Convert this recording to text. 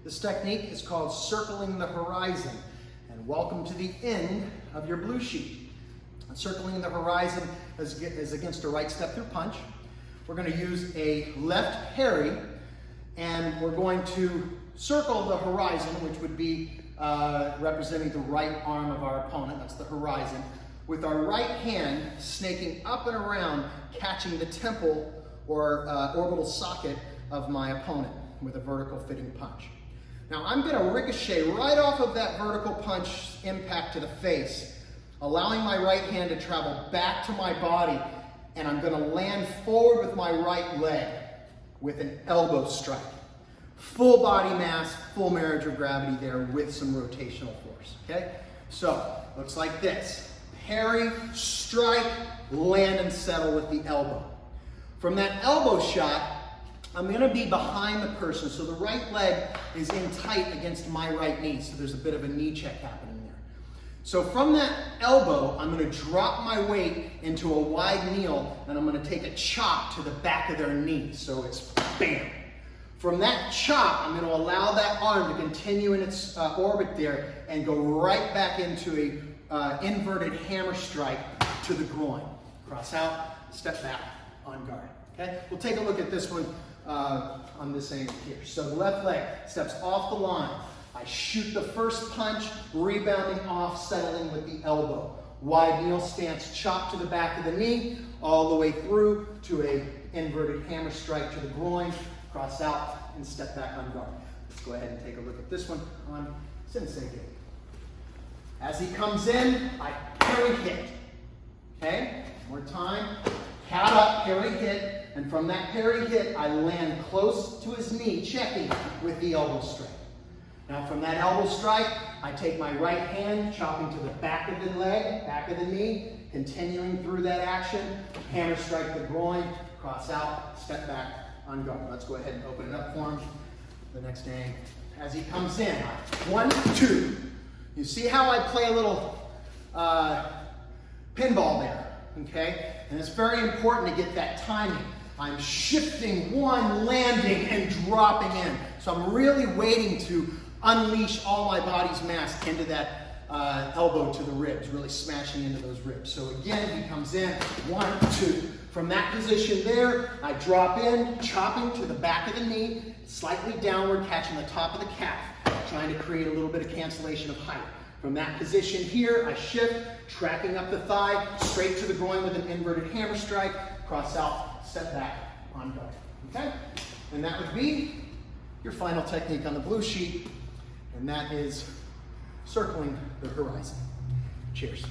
This technique is called circling the horizon. And welcome to the end of your blue sheet. Circling the horizon is against a right step through punch. We're going to use a left parry, and we're going to circle the horizon, which would be representing the right arm of our opponent. That's the horizon. With our right hand snaking up and around, catching the temple or orbital socket of my opponent with a vertical fitting punch. Now I'm going to ricochet right off of that vertical punch impact to the face, allowing my right hand to travel back to my body, and I'm going to land forward with my right leg with an elbow strike. Full body mass, full marriage of gravity there with some rotational force, okay? So, looks like this. Parry, strike, land and settle with the elbow. From that elbow shot, I'm going to be behind the person, so the right leg is in tight against my right knee, so there's a bit of a knee check happening there. So from that elbow, I'm going to drop my weight into a wide kneel, and I'm going to take a chop to the back of their knee, so it's bam. From that chop, I'm going to allow that arm to continue in its orbit there and go right back into a inverted hammer strike to the groin. Cross out, step back, on guard. Okay? We'll take a look at this one on this angle here. So the left leg steps off the line. I shoot the first punch, rebounding off, settling with the elbow. Wide kneel stance, chop to the back of the knee, all the way through to a inverted hammer strike to the groin, cross out, and step back on guard. Let's go ahead and take a look at this one on Sensei Gate. As he comes in, I parry hit. Okay? One more time. Cat up, parry hit, and from that parry hit, I land close to his knee, checking with the elbow strike. Now from that elbow strike, I take my right hand, chopping to the back of the leg, back of the knee, continuing through that action, hammer strike the groin, cross out, step back, on guard. Let's go ahead and open it up for him. The next angle. As he comes in, 1, 2. You see how I play a little pinball there, okay? And it's very important to get that timing. I'm shifting one, landing, and dropping in. So I'm really waiting to unleash all my body's mass into that elbow to the ribs, really smashing into those ribs. So again, he comes in, 1, 2. From that position there, I drop in, chopping to the back of the knee, slightly downward, catching the top of the calf, trying to create a little bit of cancellation of height. From that position here, I shift, tracking up the thigh, straight to the groin with an inverted hammer strike, cross out, step back, on guard. Okay? And that would be your final technique on the blue sheet, and that is circling the horizon. Cheers.